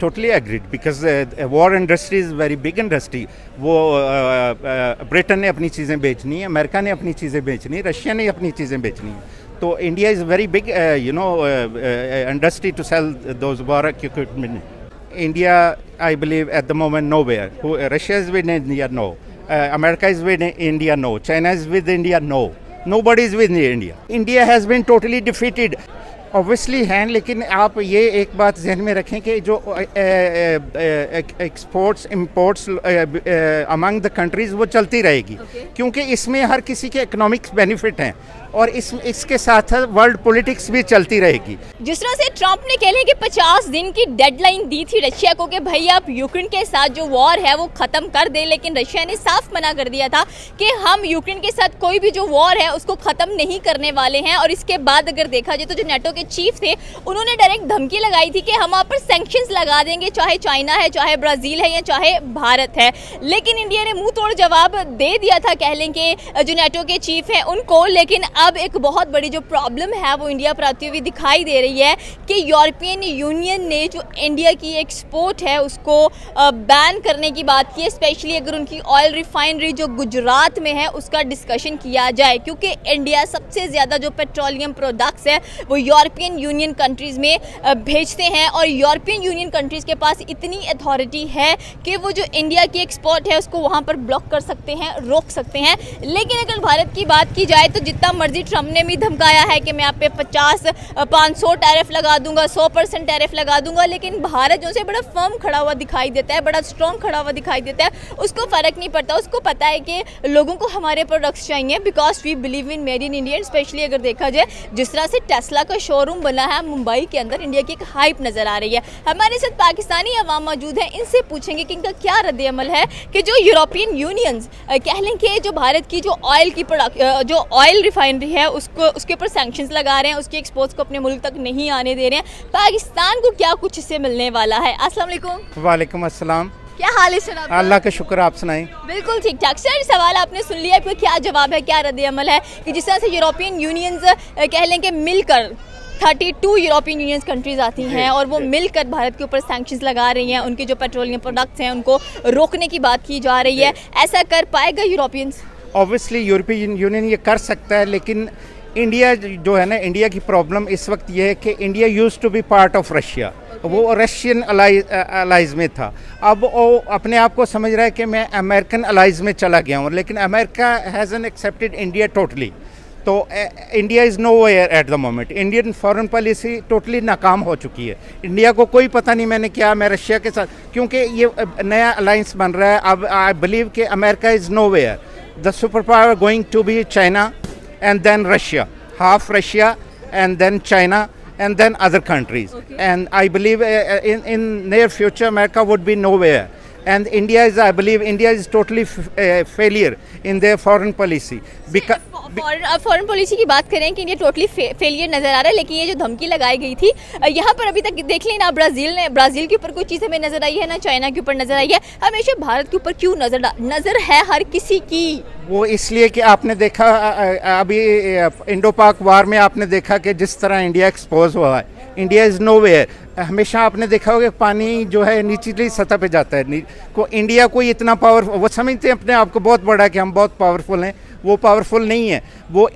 Totally agreed because war industry is very big industry. वो Britain ने अपनी चीज़ें बेचनी है, अमेरिका ने अपनी चीज़ें बेचनी है, रशिया ने अपनी चीज़ें बेचनी है. तो India is very big industry to sell those war equipment. India, I believe, at the moment nowhere. Russia is with India, no. America is with India, no. China is with India, no. Nobody is with India. India has been totally defeated. Obviously हैं, लेकिन आप ये एक बात जहन में रखें कि जो exports imports among the countries वो चलती रहेगी. क्योंकि इसमें हर किसी के इकोनॉमिक्स बेनिफिट हैं और इसके साथ वर्ल्ड पॉलिटिक्स भी चलती रहेगी. जिस तरह से ट्रंप ने कह लें कि 50 दिन की डेडलाइन दी थी रशिया को कि भाई आप यूक्रेन के साथ जो वॉर है वो ख़त्म कर दें, लेकिन रशिया ने साफ मना कर दिया था कि हम यूक्रेन के साथ कोई भी जो वॉर है उसको ख़त्म नहीं करने वाले हैं. और इसके बाद अगर देखा जाए तो जो नेटो के चीफ थे उन्होंने डायरेक्ट धमकी लगाई थी कि हम आप पर सैंक्शंस लगा देंगे, चाहे चाइना है, चाहे ब्राज़ील है या चाहे भारत है. लेकिन इंडिया ने मुंह तोड़ जवाब दे दिया था, कह लें कि जो नेटो के चीफ हैं उनको. लेकिन अब एक बहुत बड़ी जो प्रॉब्लम है वो इंडिया पर आती हुई दिखाई दे रही है कि यूरोपियन यूनियन ने जो इंडिया की एक्सपोर्ट है उसको बैन करने की बात की है. स्पेशली अगर उनकी ऑयल रिफाइनरी जो गुजरात में है उसका डिस्कशन किया जाए, क्योंकि इंडिया सबसे ज़्यादा जो पेट्रोलियम प्रोडक्ट्स है वो यूरोपियन यूनियन कंट्रीज़ में भेजते हैं. और यूरोपियन यूनियन कंट्रीज़ के पास इतनी अथॉरिटी है कि वो जो इंडिया की एक्सपोर्ट है उसको वहाँ पर ब्लॉक कर सकते हैं, रोक सकते हैं. लेकिन अगर भारत की बात की जाए तो जितना मर्जी ट्रंप ने भी धमकाया है कि मैं आप पे 50-500 टैरिफ लगा दूंगा, 100% टैरिफ लगा दूंगा, लेकिन भारत जो से बड़ा फर्म खड़ा हुआ दिखाई देता है, बड़ा स्ट्रॉन्ग खड़ा हुआ दिखाई देता है. उसको फ़र्क नहीं पड़ता, उसको पता है कि लोगों को हमारे प्रोडक्ट्स चाहिए because we believe in made in India. Specially अगर देखा जाए जिस तरह से टेस्ला का शोरूम बना है मुंबई के अंदर, इंडिया की एक हाइप नज़र आ रही है. हमारे साथ पाकिस्तानी अवाम मौजूद हैं, इनसे पूछेंगे कि इनका क्या रद्द-ए-अमल है कि जो यूरोपियन यूनियंस कह लें कि जो भारत की जो ऑयल रिफाइनरी है उसके ऊपर सैंक्शंस लगा रहे हैं, उसके एक्सपोर्ट्स को अपने मुल्क तक नहीं आने दे रहे हैं. पाकिस्तान को क्या कुछ इससे मिलने वाला है? अस्सलाम वालेकुम. वालेकुम अस्सलाम. क्या हाल है सर आपका? अल्लाह का शुक्र, आप सुनाएं. बिल्कुल ठीक ठाक. सर सवाल आपने सुन लिया, आपका क्या जवाब है, क्या रद्द-ए-अमल है कि जिस तरह से यूरोपियन यूनियंस कह लें कि मिलकर 32 यूरोपियन यूनियन कंट्रीज आती हैं और वो मिलकर भारत के ऊपर सैंक्शंस लगा रही हैं, उनके जो पेट्रोलियम प्रोडक्ट्स हैं उनको रोकने की बात की जा रही है. ऐसा कर पाएगा यूरोपियंस? ऑब्वियसली यूरोपियन यूनियन ये कर सकता है, लेकिन इंडिया जो है ना, इंडिया की प्रॉब्लम इस वक्त ये है कि India used to be part of Russia. वो रशियन अलाइज में था. अब वो अपने आप को समझ रहा है कि मैं अमेरिकन अलाइज में चला गया हूँ, लेकिन America hasn't accepted India totally. तो India is nowhere at the moment. Indian foreign policy totally नाकाम हो चुकी है. इंडिया को कोई पता नहीं मैंने क्या, मैं रशिया के साथ, क्योंकि ये नया अलाइंस बन रहा है. अब आई बिलीव कि America is nowhere. The super power going to be China and then Russia, half Russia and then China and then other countries. Okay. And I believe in near future America would be nowhere. And India is, I believe India is totally failure in their foreign policy. Foreign policy की बात करें कि India totally failure नज़र आ रहा है, लेकिन ये जो धमकी लगाई गई थी यहाँ पर अभी तक देख लें ना, ब्राज़ील के ऊपर कोई चीज़ हमें नज़र आई है ना चाइना के ऊपर नज़र आई है. हमेशा भारत के ऊपर क्यों नज़र है हर किसी की? वो इसलिए कि आपने देखा अभी इंडो पाक वार में आपने देखा कि जिस तरह इंडिया एक्सपोज हुआ है. India is nowhere. हमेशा आपने देखा होगा पानी जो है निचली सतह पे जाता है. इंडिया कोई इतना पावरफुल, वो समझते हैं अपने आप को बहुत बड़ा कि हम बहुत पावरफुल हैं. वो पावरफुल नहीं है. वो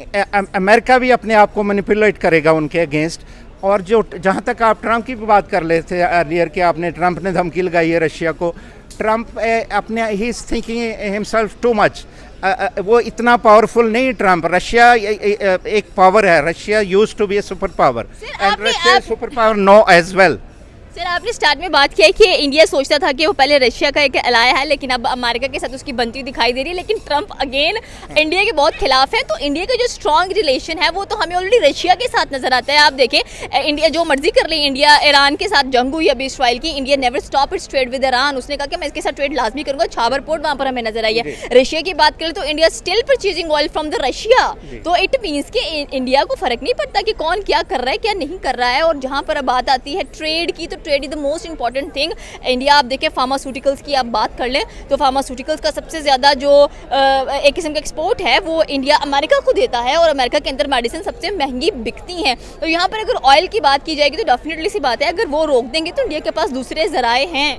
अमेरिका भी अपने आप को मैनिपुलेट करेगा उनके अगेंस्ट. और जो जहाँ तक आप ट्रंप की बात कर रहे थे अर्लियर कि आपने ट्रंप ने धमकी लगाई है रशिया को. ट्रंप अपने ही is thinking himself too much. वो इतना पावरफुल नहीं ट्रंप. रशिया एक पावर है. Russia used to be a super power and Russia super power no as well. Sir आपने स्टार्ट में बात किया कि इंडिया सोचता था कि वो पहले रशिया का एक अलाय है, लेकिन अब अमेरिका के साथ उसकी बनती दिखाई दे रही है. लेकिन ट्रंप अगेन इंडिया के बहुत खिलाफ है. तो इंडिया का जो स्ट्रॉन्ग रिलेशन है वो तो हमें ऑलरेडी रशिया के साथ नजर आता है. आप देखें इंडिया जो मर्जी कर रही है, इंडिया ईरान के साथ जंग हुई अभी इसराइल की, India never stop it's trade with Iran. उसने कहा कि मैं इसके साथ ट्रेड लाजमी करूंगा. छाबर पोर्ट वहाँ पर हमें नजर आई है. रशिया की बात करें तो India still purchasing oil from the Russia. तो इट मीन्स कि इंडिया को फर्क नहीं पड़ता कि कौन क्या कर रहा है क्या नहीं कर रहा है. और जहाँ पर बात आती है ट्रेड की, तो trade is the most important thing. India आप देखें फार्मास्यूटिकल्स की आप बात कर लें तो फार्मास्यूटिकल्स का सबसे ज़्यादा जो एक किस्म का एक्सपोर्ट है वो इंडिया अमेरिका को देता है, और अमेरिका के अंदर मेडिसिन सबसे महंगी बिकती हैं। तो यहाँ पर अगर ऑयल की बात की जाएगी तो डेफिनेटली सी बात है, अगर वो रोक देंगे तो इंडिया के पास दूसरे ज़राए हैं।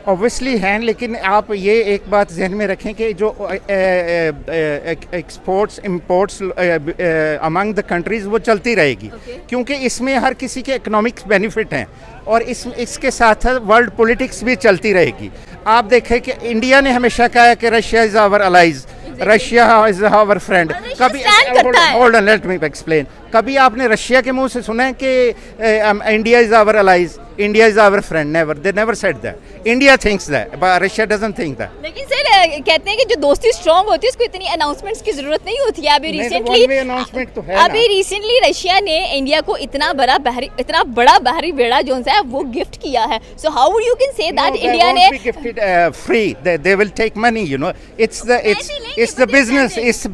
ऑब्वियसली हैं, लेकिन आप ये एक बात जहन में रखें कि जो exports imports among the countries वो चलती रहेगी, क्योंकि इसमें हर किसी के इकोनॉमिक्स बेनिफिट हैं, और इसके साथ साथ वर्ल्ड पॉलिटिक्स भी चलती रहेगी। आप देखें कि इंडिया ने हमेशा कहा है कि Russia is our allies, Russia is our friend. कभी hold on, let me explain. कभी आपने रशिया के मुंह से सुना है कि India is our allies, India is our friend? Never, they never said that. India thinks that, but Russia doesn't think that. लेकिन सर कहते हैं कि जो दोस्ती स्ट्रांग होती है उसको इतनी अनाउंसमेंट्स की जरूरत नहीं होती है। अभी रिसेंटली रशिया ने इंडिया को इतना बड़ा बहरी बेड़ा जो है वो गिफ्ट किया है। So how would you can say that India ने gifted free? They will take money, you know, it's the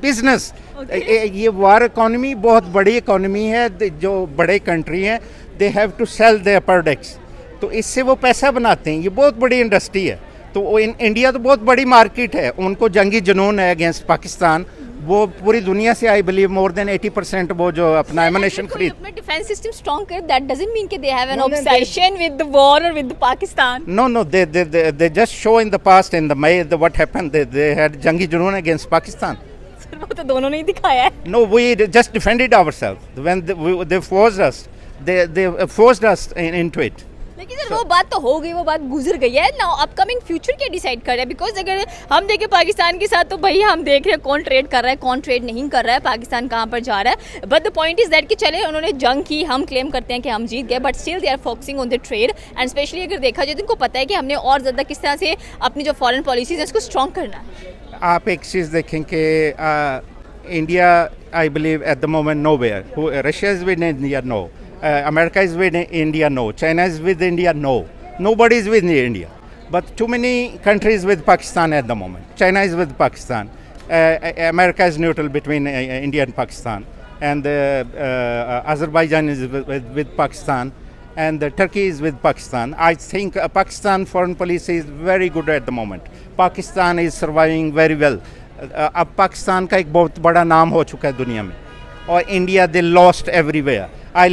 business. ये वार इकोनॉमी बहुत बड़ी इकोनॉमी है, जो बड़े कंट्री हैं they have to sell their products, तो इससे वो पैसा बनाते हैं। ये बहुत बड़ी इंडस्ट्री है। तो इंडिया तो बहुत बड़ी मार्केट है, उनको जंगी जुनून है अगेंस्ट पाकिस्तान। वो पूरी दुनिया से आई बिलीव मोर देन 80% वो जो अपना एमिनेशन खरीद। अपना डिफेंस सिस्टम स्ट्रांग कर, दैट डजंट मीन कि they have an obsession with the war और with Pakistan. No, they just show in the past, in the May, what happened, they had जंगी जुनून against Pakistan. वो तो दोनों ने ही दिखाया है। No, we just defended ourselves when they forced us. They forced us into it. लेकिन sir वो बात तो हो गई, वो बात गुजर गई है। नाउ अपकमिंग फ्यूचर क्या डिसाइड कर रहे हैं? बिकॉज अगर हम देखें पाकिस्तान के साथ तो भाई हम देख रहे हैं कौन ट्रेड कर रहा है, कौन ट्रेड नहीं कर रहा है, पाकिस्तान कहाँ पर जा रहा है। But the point is that कि चले उन्होंने जंग की, हम क्लेम करते हैं कि हम जीत गए, but still they are focusing on the trade. And specially अगर देखा जाए तो उनको पता है कि हमने और ज़्यादा किस तरह से अपनी जो फॉरेन पॉलिसीज है उसको स्ट्रॉन्ग करना है। आप एक चीज़ देखें कि India I believe at the moment nowhere, Russia is with India no, America is with India no, China is with India no, nobody is with India, but too many countries with Pakistan at the moment. China is with Pakistan, America is neutral between India and Pakistan, and Azerbaijan is with Pakistan, and Turkey is with Pakistan. I think Pakistan foreign policy is very good at the moment. Pakistan is surviving very well. अब पाकिस्तान का एक बहुत बड़ा नाम हो चुका है दुनिया में, और India they lost everywhere. I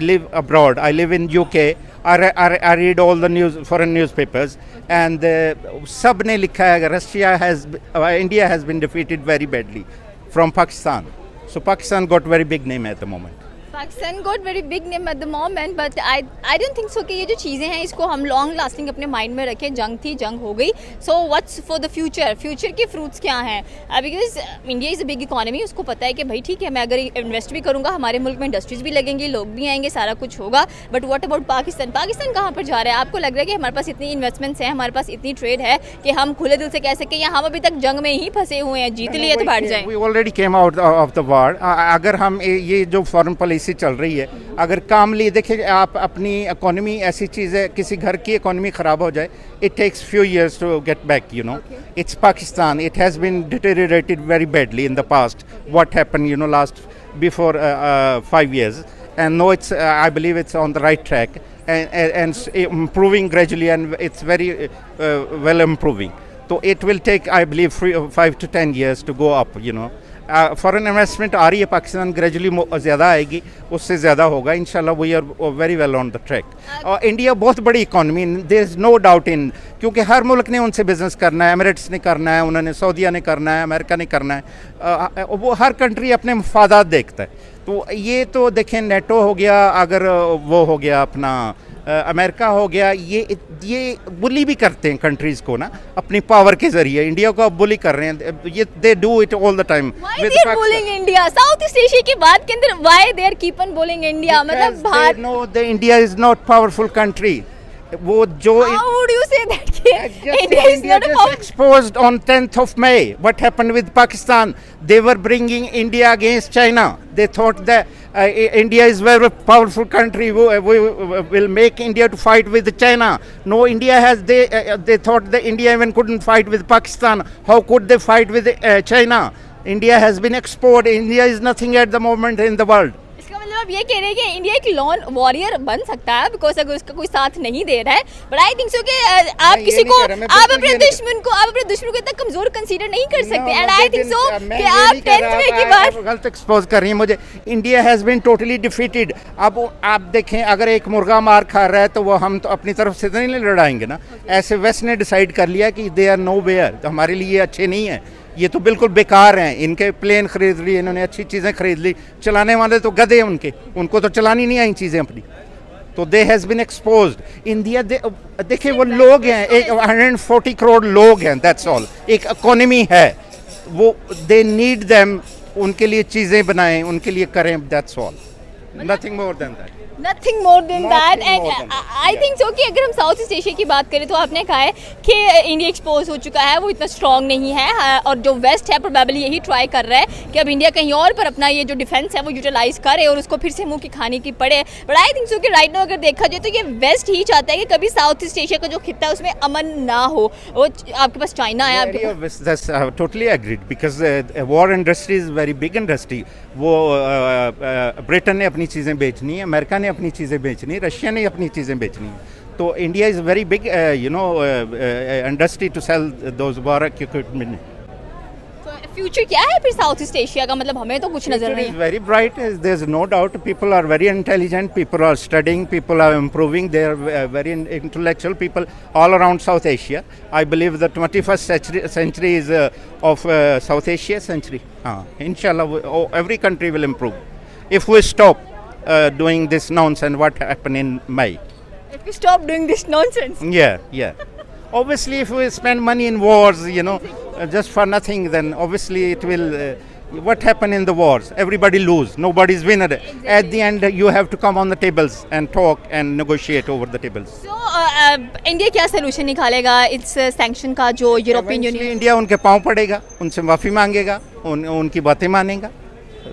live abroad. I live in UK. I read all the foreign newspapers, and सब ने लिखा है India has been defeated very badly from Pakistan. So Pakistan got very big name at the moment. Pakistan got very big name at the moment, but I don't think so कि ये जो चीज़ें हैं इसको हम लॉन्ग लास्टिंग अपने mind में रखें। जंग थी, जंग हो गई। So what's for the future? Future के फ्रूट्स क्या हैं? Because India is a big economy, उसको पता है कि भाई ठीक है मैं अगर इन्वेस्ट भी करूँगा, हमारे मुल्क में इंडस्ट्रीज भी लगेंगी, लोग भी आएंगे, सारा कुछ होगा। But what about Pakistan? Pakistan कहाँ पर जा रहा है? आपको लग रहा है कि हमारे पास इतनी इन्वेस्टमेंट्स हैं, हमारे पास इतनी ट्रेड है कि हम खुले दिल से कह सकें या हम अभी तक जंग में ही फंसे हुए हैं, जीत लिए तो बैठ जाएं? We already came out of the war. अगर हम ये जो फॉरेन पॉलिसी चल रही है, अगर कामली देखिए, आप अपनी इकोनॉमी ऐसी चीज़ है, किसी घर की इकोनॉमी ख़राब हो जाए, it takes few years to get back, you know. It's Pakistan. It has been deteriorated very badly in the past. What happened, you know, before 5 years, and now it's I believe it's on the right track and improving gradually, and it's very well improving. So it will take, I believe, 5 to 10 years to go up, you know. Foreign investment आ रही है Pakistan, gradually ज़्यादा आएगी, उससे ज़्यादा होगा इंशाल्लाह। We are very well on the track. और इंडिया बहुत बड़ी economy, there is no doubt in, क्योंकि हर मुल्क ने उनसे बिज़नेस करना है, एमिरेट्स ने करना है, उन्होंने सऊदीया ने करना है, अमेरिका ने करना है। वो हर कंट्री अपने मफादात देखता है। तो ये तो देखें, नेटो हो गया, अगर वो हो गया अपना अमेरिका हो गया, ये बुली भी करते हैं कंट्रीज़ को ना, अपनी पावर के ज़रिए। इंडिया को अब बुली कर रहे हैं, ये they do it all the time. Why they are bullying India? South East Asia की बात के अंदर why they are keep on bullying India? मतलब Bharat, no, the India is not powerful country. वो जो how would you say that India is not a power? Exposed on 10th of May. What happened with Pakistan? They were bringing India against China. They thought that India is very powerful country. We will make India to fight with China. No, India has they thought that India even couldn't fight with Pakistan. How could they fight with China? India has been exposed. India is nothing at the moment in the world. इसका मतलब आप ये कह रहे हैं कि India एक lawn warrior बन सकता है बिकॉज अगर उसका कोई साथ नहीं दे रहा है, बट आई थिंक सो कि आप ये किसी नहीं को कह रहा, मैं आप बिल्कुल अपने ये नहीं- दुश्मन को इतना कमजोर कंसीडर नहीं कर सकते। एंड No, आई मैं थिंक सो मैं कि ये आप नहीं कह 10th रहा, में की आप बात गलत एक्सपोज कर रही हैं मुझे। India has been totally defeated. अब आप देखें, अगर एक मुर्गा मार खा रहा है तो वो हम तो अपनी तरफ से तो नहीं लड़ाएंगे ना। ऐसे वेस्ट ने डिसाइड कर लिया कि दे आर नो वेयर, तो हमारे लिए अच्छे नहीं हैं, ये तो बिल्कुल बेकार हैं। इनके प्लेन खरीद लिए, इन्होंने अच्छी चीज़ें खरीद ली, चलाने वाले तो गधे हैं उनको तो चलानी नहीं आई चीज़ें अपनी, तो they has been exposed. India देखिए वो लोग हैं, 140 करोड़ लोग हैं, दैट्स ऑल। एक इकोनॉमी है, वो दे नीड देम, उनके लिए चीज़ें बनाएं, उनके लिए करें, that's all, nothing more than that. Nothing more than that. Nothing and more than I think so कि अगर हम साउथ ईस्ट एशिया की बात करें तो आपने कहा है कि इंडिया एक्सपोज हो चुका है, वो इतना स्ट्रांग नहीं है, और जो वेस्ट है प्रोबेबली यही ट्राई कर रहा है कि अब इंडिया कहीं और पर अपना ये जो डिफेंस है वो यूटिलाइज करे और उसको फिर से मुंह की खाने की पड़े। बट आई थिंक सो कि राइट नाउ अगर देखा जाए तो ये वेस्ट ही चाहता है कि कभी साउथ ईस्ट एशिया का जो खित्ता है उसमें अमन ना हो। वो आपके पास चाइना है, आपके पास That's totally agreed because war industry is very big industry. वो ब्रिटेन ने अपनी चीज़ें बेचनी है, अमेरिका ने अपनी चीज़ें बेचनी है, रशिया ने अपनी चीज़ें बेचनी है। तो India is very big industry to sell those war equipment. Future क्या है फिर साउथ ईस्ट एशिया का? मतलब हमें तो कुछ नजर नहीं Future is है। very bright. There's no doubt. People are very intelligent. People are studying. People are improving. They are very intellectual people all around South Asia. I believe the 21st century is of South Asia century. Inshallah, every country will improve if we stop doing this nonsense. What happened in May? If we stop doing this nonsense. Yeah. Obviously, if we spend money in wars, just for nothing, then obviously it will. What happened in the wars? Everybody lose. Nobody's winner. At the end, you have to come on the tables and talk and negotiate over the tables. So, India क्या solution निकालेगा इस sanction का जो European Eventually, union? India उनके पाँव पड़ेगा, उनसे माफी मांगेगा, उनकी बातें मानेगा.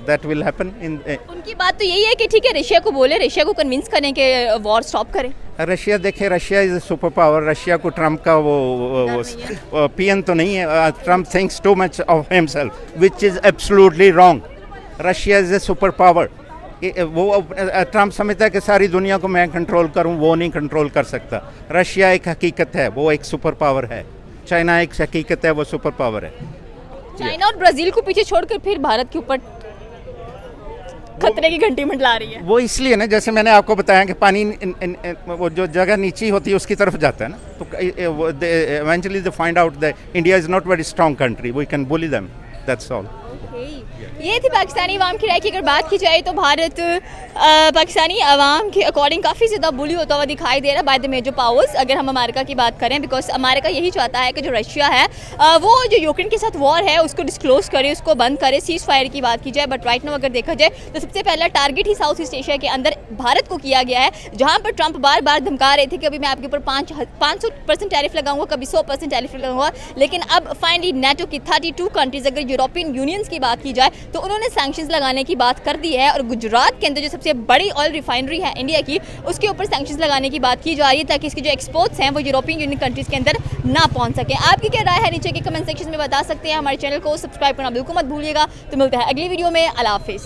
That will happen in. उनकी बात तो यही है कि ठीक है रशिया को बोले, रशिया को कन्विंस करें कि वॉर स्टॉप करें। रशिया देखे, Russia is super power. Russia को ट्रम्प का वो पीएन तो नहीं है. Trump thinks too much of himself which is absolutely wrong. Russia is a super power. वो ट्रम्प समझता है कि सारी दुनिया को मैं कंट्रोल करूं, वो नहीं कंट्रोल कर सकता. रशिया एक हकीकत है, वो एक सुपर पावर है. चाइना एक हकीकत है, वो सुपर पावर है. चाइना और ब्राजील को पीछे छोड़कर फिर भारत के ऊपर खतरे की घंटी मंडला रही है। वो इसलिए ना, जैसे मैंने आपको बताया कि पानी वो जो जगह नीची होती है उसकी तरफ जाता है ना, तो eventually they find out that India is not very strong country. We can bully them. That's all. ये थी पाकिस्तानी अवाम की राय की। अगर बात की जाए तो भारत पाकिस्तानी अवाम के अकॉर्डिंग काफ़ी ज़्यादा बुली होता हुआ दिखाई दे रहा है बाय द मेजर पावर्स। अगर हम अमेरिका की बात करें, बिकॉज अमेरिका यही चाहता है कि जो रशिया है वो जो यूक्रेन के साथ वॉर है उसको डिस्क्लोज करे, उसको बंद करे, सीज फायर की बात की जाए। बट राइट नाउ अगर देखा जाए तो सबसे पहला टारगेट ही साउथ ईस्ट एशिया के अंदर भारत को किया गया है, जहाँ पर ट्रंप बार बार धमका रहे थे कि अभी मैं आपके ऊपर 500% टैरिफ लगाऊंगा, कभी 100% टैरिफ लगाऊंगा। लेकिन अब फाइनली नेटो की 32 कंट्रीज, अगर यूरोपियन यूनियंस की बात की जाए तो उन्होंने सैंक्शंस लगाने की बात कर दी है। और गुजरात के अंदर जो सबसे बड़ी ऑयल रिफाइनरी है इंडिया की, उसके ऊपर सैंक्शंस लगाने की बात की जा रही है ताकि इसके जो एक्सपोर्ट्स हैं वो यूरोपियन यूनियन कंट्रीज के अंदर ना पहुंच सके। आपकी क्या राय है नीचे के कमेंट सेक्शन में बता सकते हैं। हमारे चैनल को सब्सक्राइब करना बिल्कुल मत भूलिएगा। तो मिलते हैं अगली वीडियो में। अल्लाह हाफिज़।